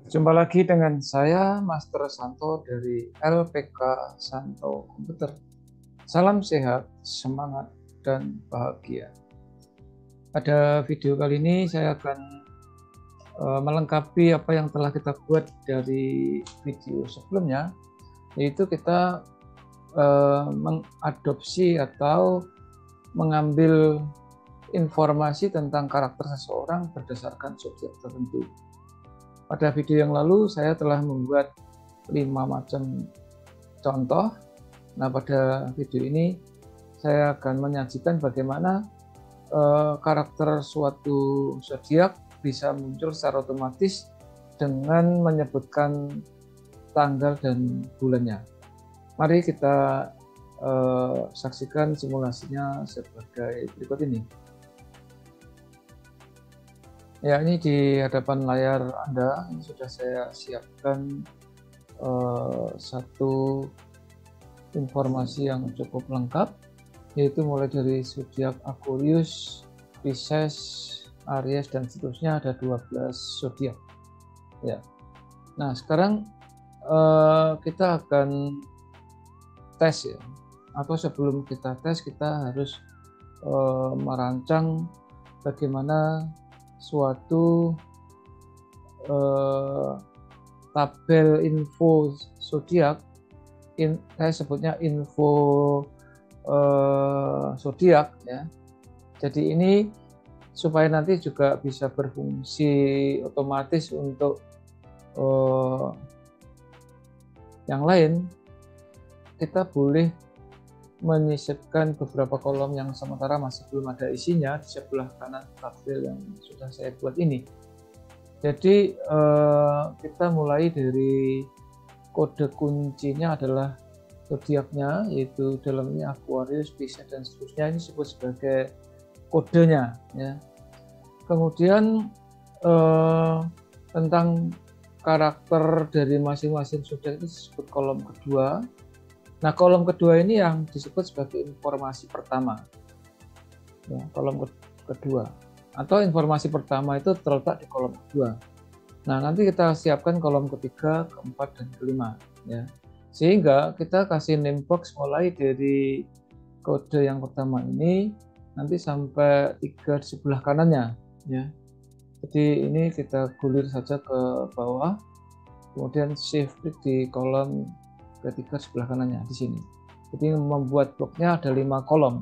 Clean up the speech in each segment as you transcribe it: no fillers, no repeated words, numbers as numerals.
Jumpa lagi dengan saya, Master Santo dari LPK Santo Komputer. Salam sehat, semangat, dan bahagia. Pada video kali ini saya akan melengkapi apa yang telah kita buat dari video sebelumnya, yaitu kita mengadopsi atau mengambil informasi tentang karakter seseorang berdasarkan subjek tertentu. Pada video yang lalu saya telah membuat 5 macam contoh. Nah, pada video ini saya akan menyajikan bagaimana karakter suatu zodiak bisa muncul secara otomatis dengan menyebutkan tanggal dan bulannya. Mari kita saksikan simulasinya sebagai berikut ini. Ya, ini di hadapan layar Anda ini sudah saya siapkan satu informasi yang cukup lengkap, yaitu mulai dari zodiak Aquarius, Pisces, Aries, dan seterusnya. Ada 12 zodiak. Ya. Nah, sekarang kita akan tes ya. Atau sebelum kita tes, kita harus merancang bagaimana suatu tabel info zodiak, saya sebutnya info zodiak ya. Jadi ini supaya nanti juga bisa berfungsi otomatis untuk yang lain, kita boleh menyisipkan beberapa kolom yang sementara masih belum ada isinya di sebelah kanan tabel yang sudah saya buat ini. Jadi kita mulai dari kode kuncinya adalah zodiaknya, yaitu dalamnya Aquarius, Pisces, dan seterusnya. Ini disebut sebagai kodenya ya. Kemudian tentang karakter dari masing-masing zodiak itu disebut kolom kedua. Nah, kolom kedua ini yang disebut sebagai informasi pertama. Ya, kolom kedua. Atau informasi pertama itu terletak di kolom kedua. Nah, nanti kita siapkan kolom ketiga, keempat, dan kelima. Ya. Sehingga kita kasih name box mulai dari kode yang pertama ini, nanti sampai 3 di sebelah kanannya. Ya. Jadi ini kita gulir saja ke bawah, kemudian shift klik di kolom ketiga sebelah kanannya di sini. Jadi membuat bloknya ada 5 kolom.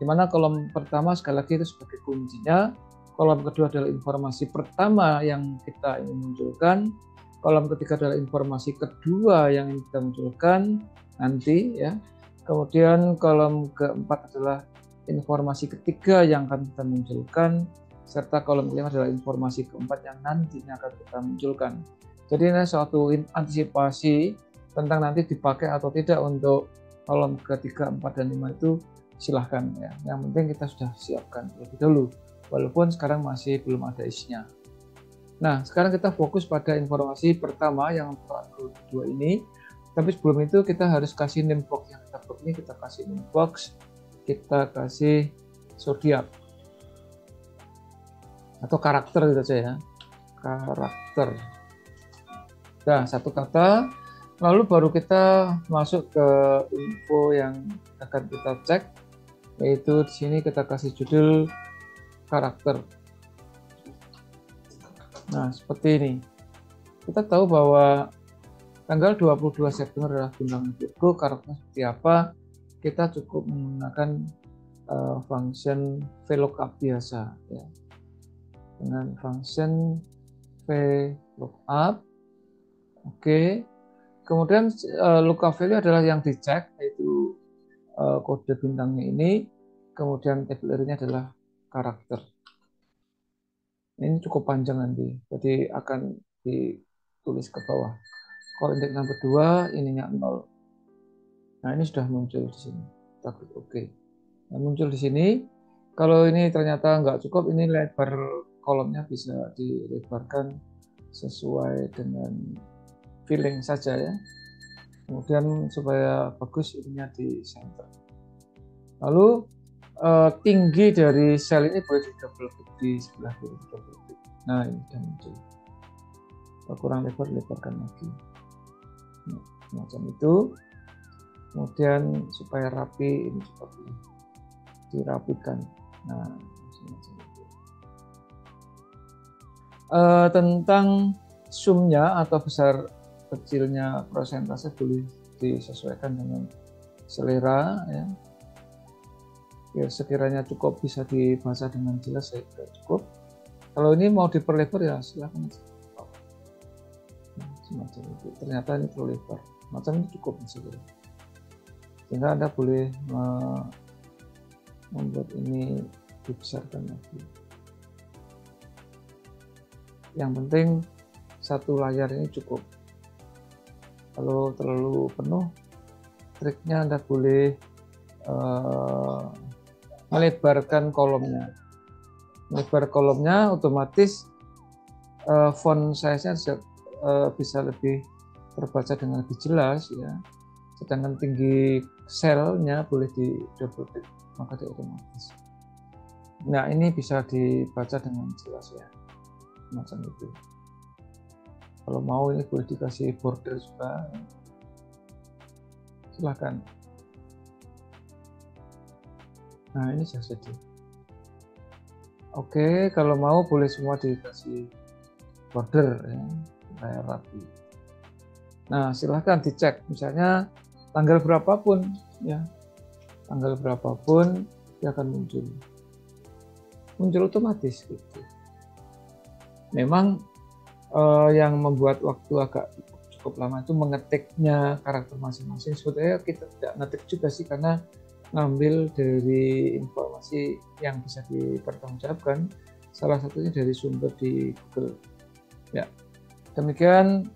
Di mana kolom pertama sekali lagi itu sebagai kuncinya, kolom kedua adalah informasi pertama yang kita ingin munculkan, kolom ketiga adalah informasi kedua yang ingin kita munculkan nanti ya. Kemudian kolom keempat adalah informasi ketiga yang akan kita munculkan, serta kolom kelima adalah informasi keempat yang nantinya akan kita munculkan. Jadi ini suatu antisipasi tentang nanti dipakai atau tidak untuk kolom ketiga, 4, dan 5 itu silahkan ya. Yang penting kita sudah siapkan lebih dulu, walaupun sekarang masih belum ada isinya. Nah, sekarang kita fokus pada informasi pertama yang kedua ini. Tapi sebelum itu kita harus kasih name box yang kita buat ini. Kita kasih name box, kita kasih zodiak atau karakter gitu saja ya. Karakter. Nah, satu kata. Lalu baru kita masuk ke info yang akan kita cek, yaitu di sini kita kasih judul karakter. Nah, seperti ini. Kita tahu bahwa tanggal 22 September adalah bintang Virgo. Karakternya seperti apa? Kita cukup menggunakan function VLOOKUP biasa ya. Dengan function VLOOKUP. Oke. Kemudian lookup value adalah yang dicek, yaitu kode bintangnya ini. Kemudian table area-nya adalah karakter. Ini cukup panjang nanti, jadi akan ditulis ke bawah. Kalau indeks nomor 2, ininya 0. Nah, ini sudah muncul di sini. Kita klik OK. Nah, muncul di sini. Kalau ini ternyata nggak cukup, ini lebar kolomnya bisa dilebarkan sesuai dengan feeling saja ya. Kemudian supaya bagus ininya di center. Lalu tinggi dari sel ini boleh di double klik di sebelah kiri. Nah, ini sudah muncul. Kalau kurang lebar, lebarkan lagi. Nah, macam itu. Kemudian supaya rapi, ini juga dirapikan. Nah, macam itu. Tentang zoomnya atau besar kecilnya persentase boleh disesuaikan dengan selera, ya. Ya, sekiranya cukup bisa dibaca dengan jelas, saya kira cukup. Kalau ini mau diperlebar ya silakan. Nah, semacam itu. Ternyata ini terlalu lebar. Macam ini cukup sebenarnya. Sehingga Anda boleh membuat ini dibesarkan lagi. Yang penting satu layar ini cukup. Kalau terlalu penuh, triknya Anda boleh melebarkan kolomnya. Melebar kolomnya otomatis font size-nya bisa lebih terbaca dengan lebih jelas, ya. Sedangkan tinggi selnya boleh di double click, maka dia otomatis. Nah, ini bisa dibaca dengan jelas, ya, macam itu. Kalau mau ini boleh dikasih border juga, silahkan. Nah, ini sudah jadi. Oke, kalau mau boleh semua dikasih border, ya, supaya rapi. Nah, silahkan dicek, misalnya tanggal berapapun, ya, tanggal berapapun dia akan muncul otomatis gitu. Memang yang membuat waktu agak cukup lama itu mengetiknya karakter masing-masing. Sebetulnya kita tidak ngetik juga sih, karena ngambil dari informasi yang bisa dipertanggungjawabkan, salah satunya dari sumber di Google. Ya, demikian.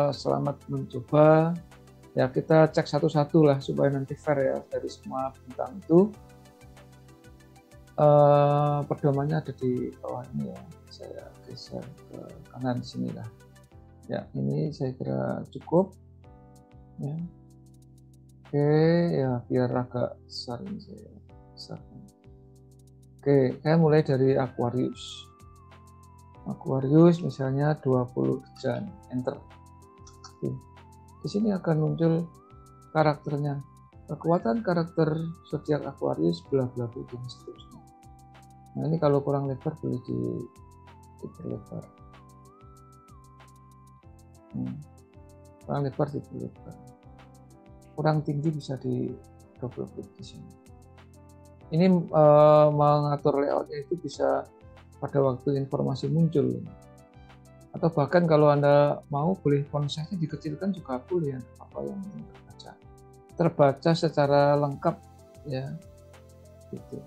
Selamat mencoba. Ya, kita cek satu-satu lah supaya nanti fair, ya, dari semua bintang itu. Pedomannya ada di bawah ini, ya. Saya geser ke kanan sini lah. Ya, ini saya kira cukup. Ya. Oke, ya, biar agak besar ini saya besarkan. Oke, saya mulai dari Aquarius. Aquarius misalnya 20 dejan, enter. Oke. Di sini akan muncul karakternya. Kekuatan karakter zodiak Aquarius bla bla bla dan seterusnya. Nah, ini kalau kurang lebar boleh diperlebar. Kurang lebar diperlebar. Kurang tinggi bisa di double click di sini. Ini mengatur layoutnya itu bisa pada waktu informasi muncul. Atau bahkan kalau Anda mau boleh font size-nya dikecilkan juga boleh, ya, apa yang terbaca secara lengkap, ya, gitu.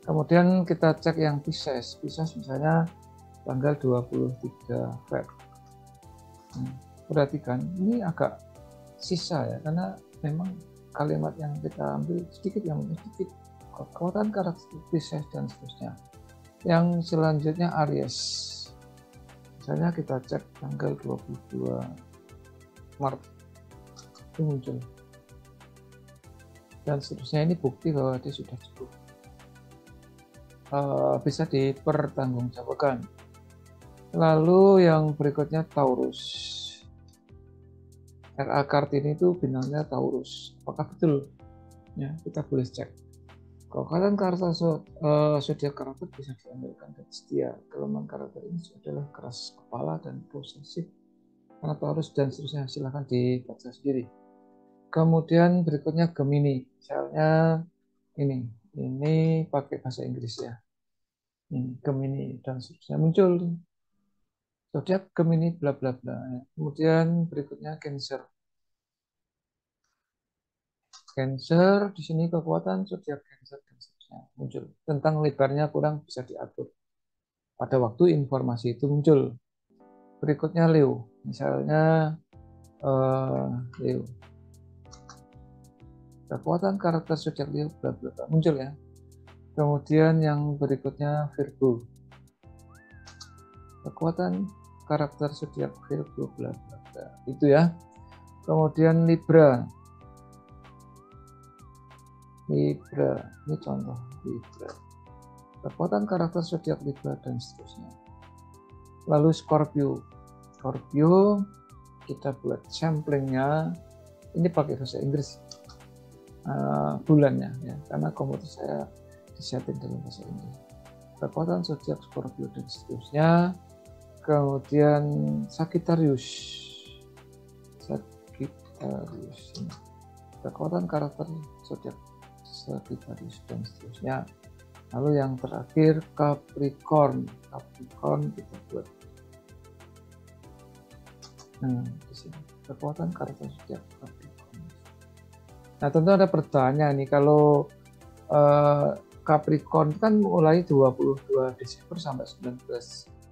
Kemudian kita cek yang Pisces misalnya tanggal 23 Feb. Perhatikan ini agak sisa, ya, karena memang kalimat yang kita ambil sedikit, kekuatan karakter Pisces dan seterusnya. Yang selanjutnya Aries. Misalnya kita cek tanggal 22 Maret itu muncul dan seterusnya. Ini bukti bahwa dia sudah cukup bisa dipertanggungjawabkan. Lalu yang berikutnya Taurus. RA Kartini itu bintangnya Taurus. Apakah betul? Ya, kita boleh cek. Kekuatan karakter zodiak karakter bisa diambilkan dari setia. Kelemahan karakter ini adalah keras kepala dan posesif, karena Taurus dan seterusnya. Silahkan dibaca sendiri. Kemudian berikutnya Gemini. Misalnya ini pakai bahasa Inggris, ya. Ini Gemini dan seterusnya muncul. Zodiak Gemini bla bla bla. Kemudian berikutnya Cancer. Cancer, di sini kekuatan zodiak Cancer dan seterusnya muncul. Tentang lebarnya kurang bisa diatur pada waktu informasi itu muncul. Berikutnya Leo, misalnya Leo. Kekuatan karakter zodiak Leo bla bla bla muncul, ya. Kemudian yang berikutnya Virgo. Kekuatan karakter zodiak Virgo bla bla bla. Itu, ya. Kemudian Libra. Ini contoh Libra. Kekuatan karakter zodiak Libra dan seterusnya. Lalu Scorpio. Scorpio, kita buat samplingnya. Ini pakai bahasa Inggris bulannya ya, karena komputer saya disetting dalam bahasa Inggris. Kekuatan zodiak Scorpio dan seterusnya. Kemudian Sagittarius ini. Kekuatan karakter zodiak Sagittarius dan seterusnya. Lalu yang terakhir Capricorn kita buat di sini kekuatan karakter zodiak Capricorn. Nah, tentu ada pertanyaan nih, kalau Capricorn kan mulai 22 Desember sampai 19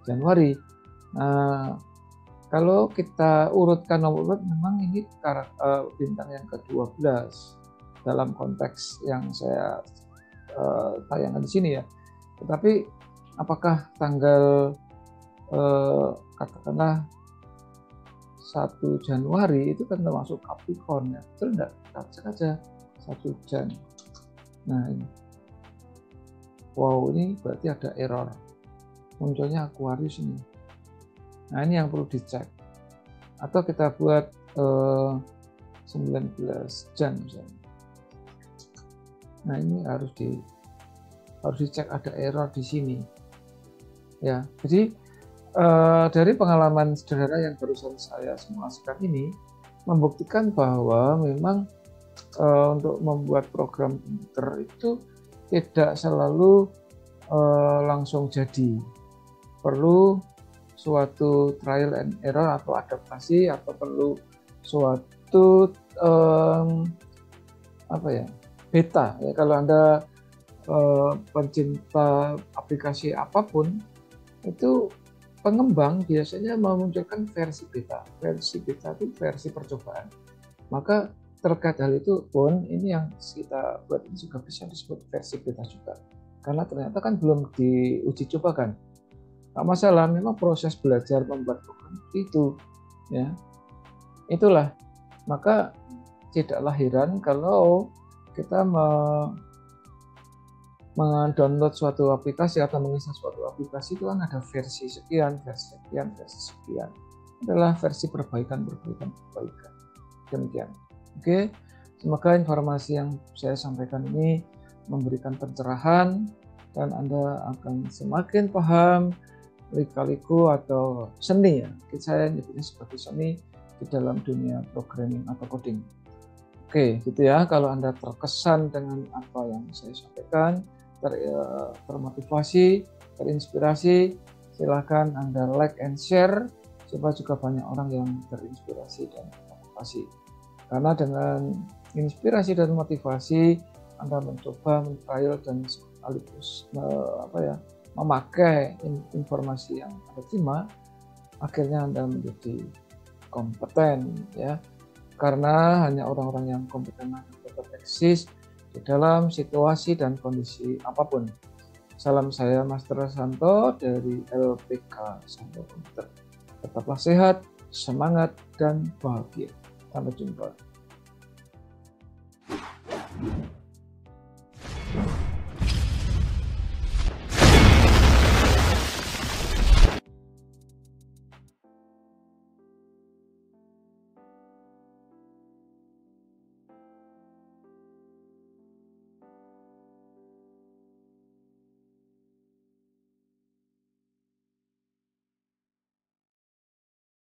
Januari. Nah, kalau kita urutkan nomor urut, memang ini bintang yang ke-12 dalam konteks yang saya tayangkan di sini ya. Tetapi apakah tanggal katakanlah 1 Januari itu kan termasuk Capricorn ya? Betul enggak? Kita cek aja 1 Jan. Nah ini. Wow, ini berarti ada error. Munculnya Aquarius ini. Nah ini yang perlu dicek. Atau kita buat 19 Jan misalnya. Nah ini harus dicek, ada error di sini. Ya, jadi dari pengalaman sederhana yang barusan saya simulasikan ini membuktikan bahwa memang untuk membuat program komputer itu tidak selalu langsung jadi. Perlu suatu trial and error atau adaptasi, atau perlu suatu beta ya. Kalau Anda pencinta aplikasi apapun, itu pengembang biasanya memunculkan versi beta. Versi beta itu versi percobaan. Maka terkait hal itu pun, ini yang kita buat ini juga bisa disebut versi beta juga. Karena ternyata kan belum diuji coba kan. Nggak masalah, memang proses belajar membuat program itu ya. Itulah, maka tidaklah heran kalau kita mendownload suatu aplikasi atau menginstal suatu aplikasi itu kan ada versi sekian, versi sekian, versi sekian. Adalah versi perbaikan. Demikian. Oke, semoga informasi yang saya sampaikan ini memberikan pencerahan dan Anda akan semakin paham lika-liku atau seni ya. Saya nyebutnya sebagai seni di dalam dunia programming atau coding. Oke, gitu ya. Kalau Anda terkesan dengan apa yang saya sampaikan, termotivasi, terinspirasi, silakan Anda like and share supaya juga banyak orang yang terinspirasi dan termotivasi. Karena dengan inspirasi dan motivasi, Anda mencoba men-trial dan sekaligus memakai informasi yang Anda terima, akhirnya Anda menjadi kompeten ya. Karena hanya orang-orang yang kompeten dapat eksis di dalam situasi dan kondisi apapun. Salam saya Master Santo dari LPK Santo Komputer. Tetaplah sehat, semangat, dan bahagia. Sampai jumpa.